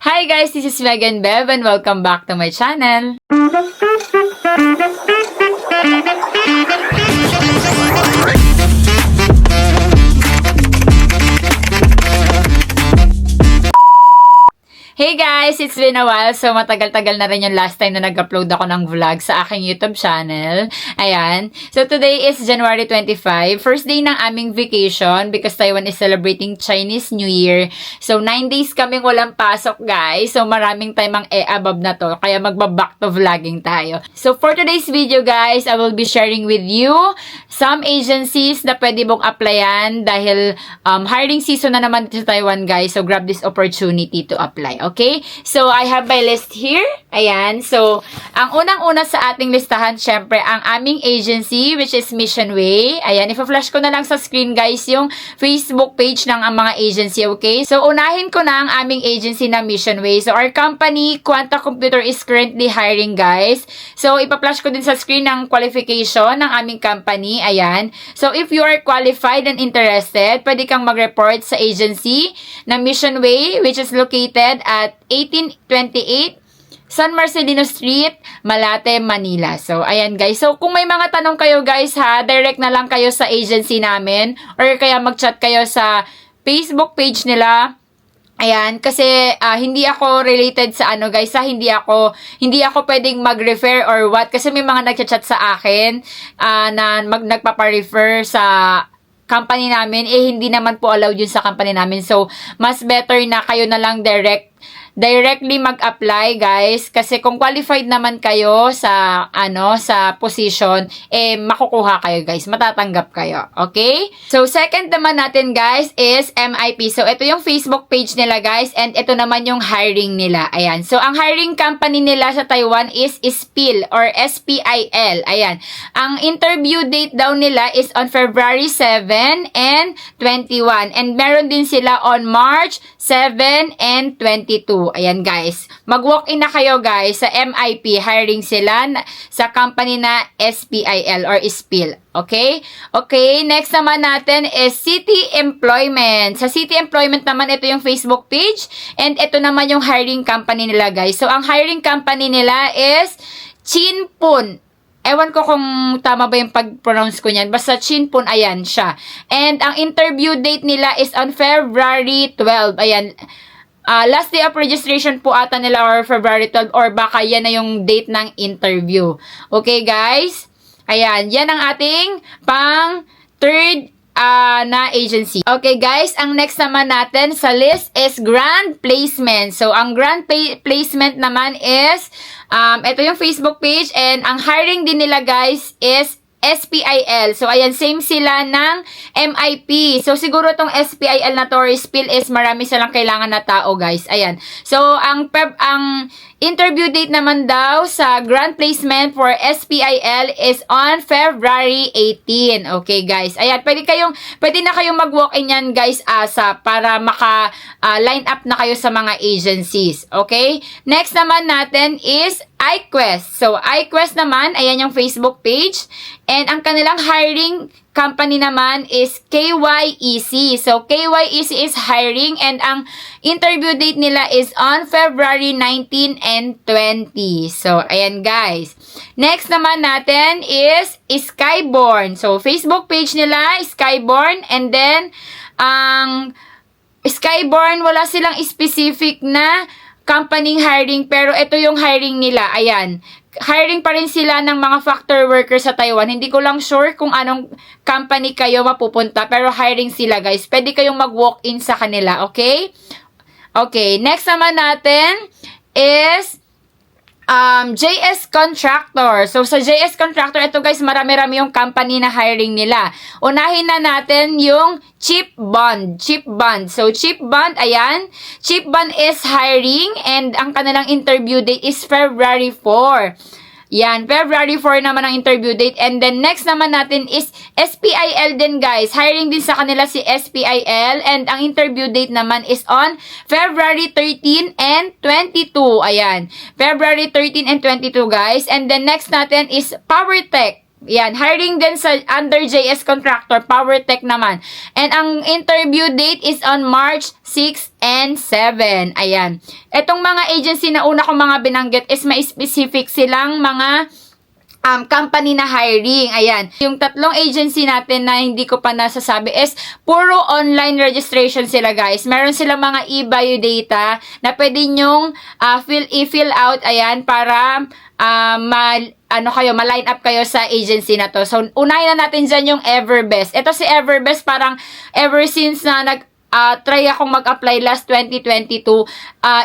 Hi guys, this is Megan Bev and welcome back to my channel. Hey guys! It's been a while, so matagal-tagal na rin yung last time na nag-upload ako ng vlog sa aking YouTube channel. Ayan. So today is January 25, first day ng aming vacation because Taiwan is celebrating Chinese New Year. So 9 days kaming walang pasok guys. So maraming time ang above na to, kaya magba-back to vlogging tayo. So for today's video guys, I will be sharing with you some agencies na pwede mong applyan dahil hiring season na naman sa Taiwan guys. So grab this opportunity to apply. Okay? So, I have my list here. Ayan. So, ang unang-una sa ating listahan, syempre, ang aming agency, which is Mission Way. Ayan. Ipa-flash ko na lang sa screen, guys, yung Facebook page ng mga agency. Okay? So, unahin ko na ang aming agency na Mission Way. So, our company, Quanta Computer, is currently hiring, guys. So, ipa-flash ko din sa screen ang qualification ng aming company. Ayan. So, if you are qualified and interested, pwede kang mag-report sa agency na Mission Way, which is located at 1828 San Marcelino Street, Malate, Manila. So, ayan guys. So, kung may mga tanong kayo guys ha, direct na lang kayo sa agency namin or kaya mag-chat kayo sa Facebook page nila. Ayan, kasi hindi ako related sa ano guys, hindi ako pwedeng mag-refer or what kasi may mga nagchat sa akin na nagpapa-refer sa company namin, hindi naman po allowed yun sa company namin. So, mas better na kayo na lang directly mag-apply guys kasi kung qualified naman kayo sa sa position makukuha kayo guys, matatanggap kayo. Okay? So second naman natin guys is MIP. So ito yung Facebook page nila guys and ito naman yung hiring nila. Ayan. So ang hiring company nila sa Taiwan is SPIL or SPIL. Ayan. Ang interview date daw nila is on February 7 and 21 and meron din sila on March 7 and 22. Ayan guys, mag-walk-in na kayo guys sa MIP, hiring sila sa company na SPIL or SPIL. Okay? Okay, next naman natin is City Employment. Sa City Employment naman, ito yung Facebook page and ito naman yung hiring company nila guys. So, ang hiring company nila is Chinpun. Ewan ko kung tama ba yung pag-pronounce ko niyan. Basta Chinpun, ayan siya. And ang interview date nila is on February 12. Ayan. Last day of registration po ata nila or February 12 or baka yan na yung date ng interview. Okay guys? Ayan. Yan ang ating pang third na agency. Okay guys, ang next naman natin sa list is Grand Placement. So, ang Grand Placement naman is ito yung Facebook page and ang hiring din nila guys is SPIL. So, ayan, same sila ng MIP. So, siguro tong SPIL na to or SPIL is marami silang kailangan na tao, guys. Ayan. So, ang interview date naman daw sa Grand Placement for SPIL is on February 18. Okay, guys. Ayan, pwede na kayong mag-walk-in yan, guys, para line up na kayo sa mga agencies. Okay? Next naman natin is iQuest. So, iQuest naman, ayan yung Facebook page. And ang kanilang hiring company naman is KYEC. So, KYEC is hiring and ang interview date nila is on February 19 and 20. So, ayan guys. Next naman natin is Skyborn. So, Facebook page nila, Skyborn. And then, ang Skyborn, wala silang specific na company hiring, pero ito yung hiring nila. Ayan. Hiring pa rin sila ng mga factory workers sa Taiwan. Hindi ko lang sure kung anong company kayo mapupunta, pero hiring sila guys. Pwede kayong mag-walk-in sa kanila, okay? Okay, next naman natin is JS Contractor. So, sa JS Contractor, ito guys, marami-rami yung company na hiring nila. Unahin na natin yung Chip Bond. Chip Bond. So, Chip Bond, ayan. Chip Bond is hiring and ang kanilang interview date is February 4. Yan, February 4 naman ang interview date. And then, next naman natin is SPIL din, guys. Hiring din sa kanila si SPIL. And ang interview date naman is on February 13 and 22. Ayan, February 13 and 22, guys. And then, next natin is PowerTech. Yan, hiring din sa under JS Contractor, PowerTech naman. And ang interview date is on March 6 and 7. Ayan. Etong mga agency na una kong mga binanggit is may specific silang mga company na hiring. Ayan. Yung tatlong agency natin na hindi ko pa nasasabi is puro online registration sila, guys. Meron silang mga e-biodata na pwede nyong i-fill out, ayan, para ma-line up kayo sa agency na to. So, unahin na natin dyan yung Everbest. Ito si Everbest, parang ever since na try akong mag-apply last 2022,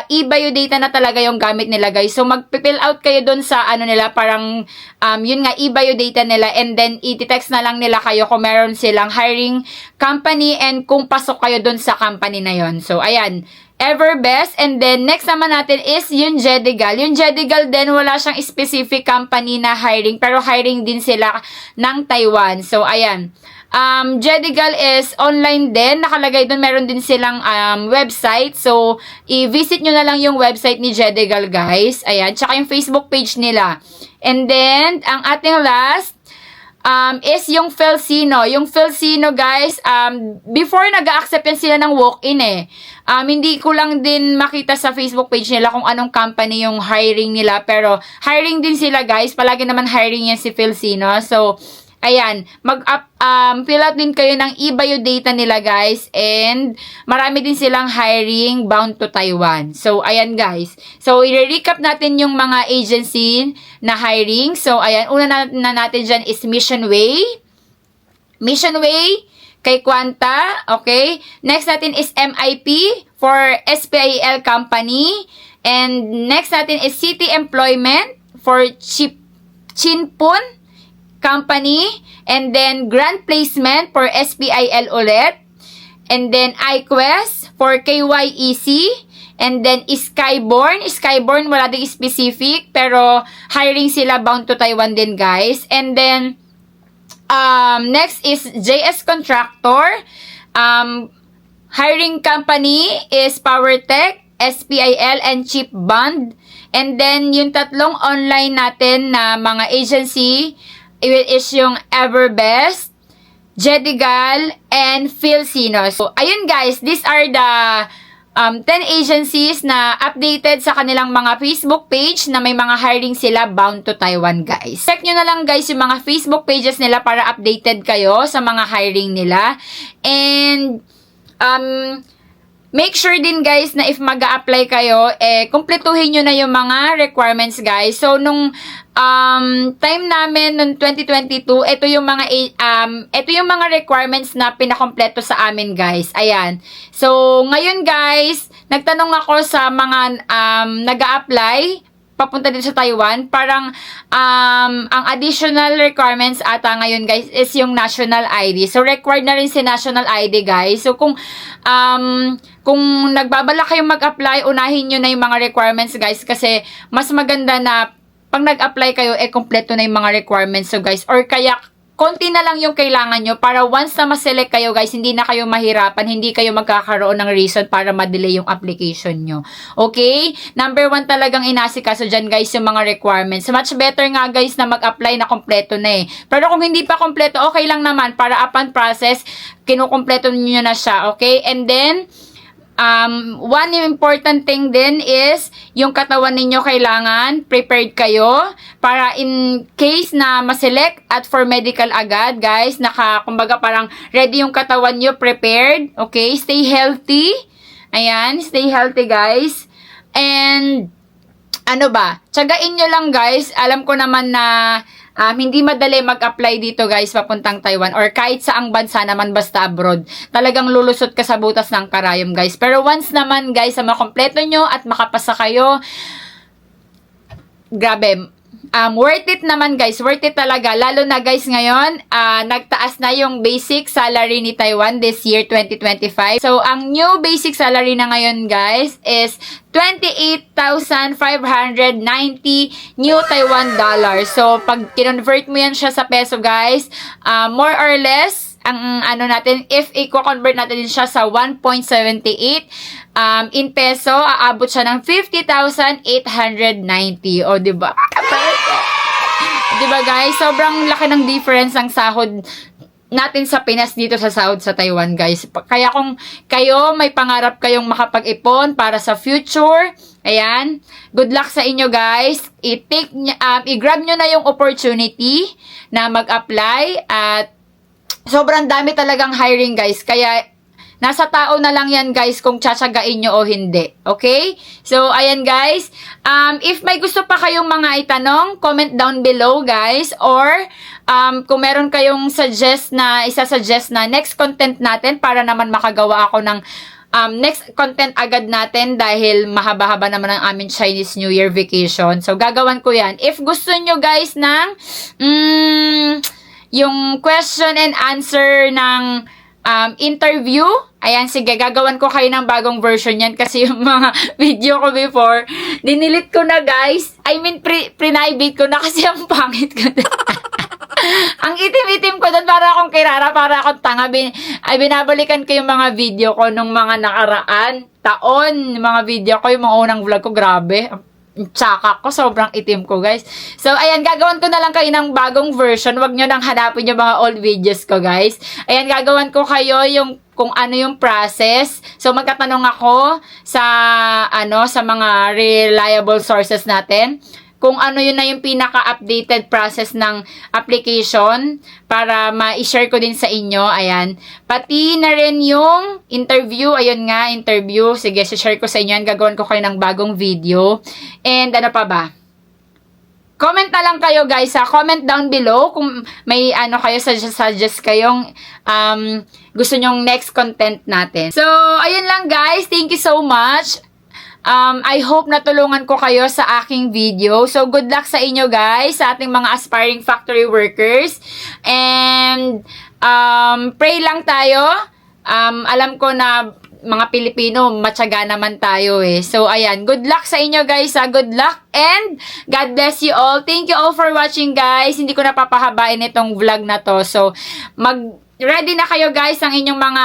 e-biodata na talaga yung gamit nila, guys. So, mag-fill out kayo dun sa nila, parang, yun nga, e-biodata nila, and then, i-text na lang nila kayo kung meron silang hiring company and kung pasok kayo dun sa company na yon. So, ayan. Everbest, and then next naman natin is yung Jedigal. Yung Jedigal din, wala siyang specific company na hiring, pero hiring din sila ng Taiwan. So, ayan. Jedigal is online din. Nakalagay doon, meron din silang website. So, i-visit nyo na lang yung website ni Jedigal, guys. Ayan. Tsaka yung Facebook page nila. And then, ang ating last is yung Felsino. Yung Felsino, guys, before nag-accept yan sila ng walk-in hindi ko lang din makita sa Facebook page nila kung anong company yung hiring nila. Pero, hiring din sila, guys. Palagi naman hiring yan si Felsino. So, ayan, fill out din kayo ng e-biodata nila, guys, and marami din silang hiring bound to Taiwan. So, ayan, guys. So, i-recap natin yung mga agency na hiring. So, ayan, una na natin dyan is Missionway. Missionway, kay Quanta, okay? Next natin is MIP for SPIL Company. And next natin is City Employment for Chinpun Company, and then Grand Placement for SPIL ulit, and then iQuest for KYEC, and then Skyborn. Skyborn, wala ding specific, pero hiring sila bound to Taiwan din, guys. And then, next is JS Contractor. Hiring company is PowerTech, SPIL, and Chip Bond. And then, yung tatlong online natin na mga agency is yung Everbest, Jedigal, and Felsino. So, ayun, guys, these are the 10 agencies na updated sa kanilang mga Facebook page na may mga hiring sila bound to Taiwan, guys. Check nyo na lang, guys, yung mga Facebook pages nila para updated kayo sa mga hiring nila. And, make sure din, guys, na if mag-a-apply kayo, kumpletuhin nyo na yung mga requirements, guys. So, nung time namin, nung 2022, ito yung mga requirements na pinakompleto sa amin, guys. Ayan. So, ngayon, guys, nagtanong ako sa mga nag-a-apply papunta dito sa Taiwan. Parang, ang additional requirements ata ngayon, guys, is yung national ID. So, required na rin si national ID, guys. So, kung nagbabala kayong mag-apply, unahin nyo na yung mga requirements, guys, kasi mas maganda na pag nag-apply kayo, kompleto na yung mga requirements. So, guys, or kaya, konti na lang yung kailangan nyo para once na ma-select kayo, guys, hindi na kayo mahirapan, hindi kayo magkakaroon ng reason para ma-delay yung application nyo. Okay? Number 1 talagang inasikaso dyan, guys, yung mga requirements. So, much better nga, guys, na mag-apply na kompleto na Pero kung hindi pa kompleto, okay lang naman para upon process, kinukompleto nyo na siya. Okay? And then, one important thing din is yung katawan ninyo kailangan prepared kayo para in case na ma-select at for medical agad, guys, kumbaga parang ready yung katawan nyo, prepared. Okay, stay healthy. Ayan, stay healthy, guys. And tsagain nyo lang, guys. Alam ko naman na hindi madali mag-apply dito, guys, papuntang Taiwan or kahit saang bansa naman basta abroad. Talagang lulusot ka sa butas ng karayom, guys. Pero once naman, guys, na makompleto nyo at makapasa kayo, grabe, worth it naman, guys. Worth it talaga. Lalo na, guys, ngayon, nagtaas na yung basic salary ni Taiwan this year, 2025. So, ang new basic salary na ngayon, guys, is 28,590 new Taiwan dollars. So, pag kinonvert mo yan siya sa peso, guys, more or less, ang natin, if i-convert natin siya sa 1.78 in peso, aabot siya ng 50,890. O, diba? 'Di ba guys? Sobrang laki ng difference ang sahod natin sa Pinas dito sa sahod sa Taiwan, guys. Kaya kung kayo may pangarap kayong makapag-ipon para sa future, ayan, good luck sa inyo, guys. I-grab nyo na yung opportunity na mag-apply at sobrang dami talagang hiring, guys. Kaya nasa tao na lang yan, guys, kung tsatsagain nyo o hindi. Okay? So, ayan, guys. If may gusto pa kayong mga itanong, comment down below, guys. Or, kung meron kayong isa-suggest na next content natin para naman makagawa ako ng next content agad natin dahil mahaba-haba naman ang aming Chinese New Year vacation. So, gagawan ko yan. If gusto nyo, guys, ng yung question and answer ng interview, ayan, sige, gagawan ko kayo ng bagong version yan kasi yung mga video ko before, dinilit ko na, guys. I mean, private ko na kasi ang pangit ko na. Ang itim-itim ko doon, para akong kirara, para akong tanga. Binabalikan ko yung mga video ko nung mga nakaraan taon, mga video ko, yung mga unang vlog ko, grabe. Tsaka ko, sobrang itim ko, guys. So, ayan, gagawan ko na lang kayo ng bagong version. Huwag nyo nang hanapin yung mga old videos ko, guys. Ayan, gagawan ko kayo yung kung ano yung process. So, magtatanong ako sa mga reliable sources natin kung ano yun na yung pinaka-updated process ng application para ma-share ko din sa inyo. Ayan. Pati na rin yung interview. Ayun nga, interview. Sige, share ko sa inyo yan. Gagawin ko kayo ng bagong video. And ano pa ba? Comment na lang kayo, guys, ha. Comment down below kung may kayo, suggest kayong gusto nyong next content natin. So, ayun lang, guys. Thank you so much. I hope natulungan ko kayo sa aking video. So, good luck sa inyo, guys, sa ating mga aspiring factory workers. And, pray lang tayo. Alam ko na mga Pilipino, matyaga naman tayo eh. So, ayan. Good luck sa inyo, guys. Good luck and God bless you all. Thank you all for watching, guys. Hindi ko napapahabain itong vlog na to. So, ready na kayo, guys, ang inyong mga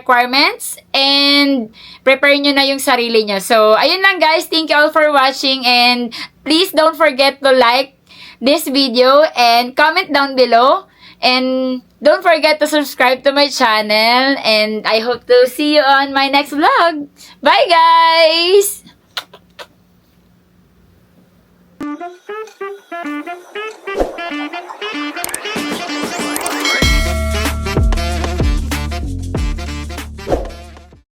requirements and prepare nyo na yung sarili nyo. So, ayun lang, guys. Thank you all for watching and please don't forget to like this video and comment down below and don't forget to subscribe to my channel and I hope to see you on my next vlog. Bye, guys!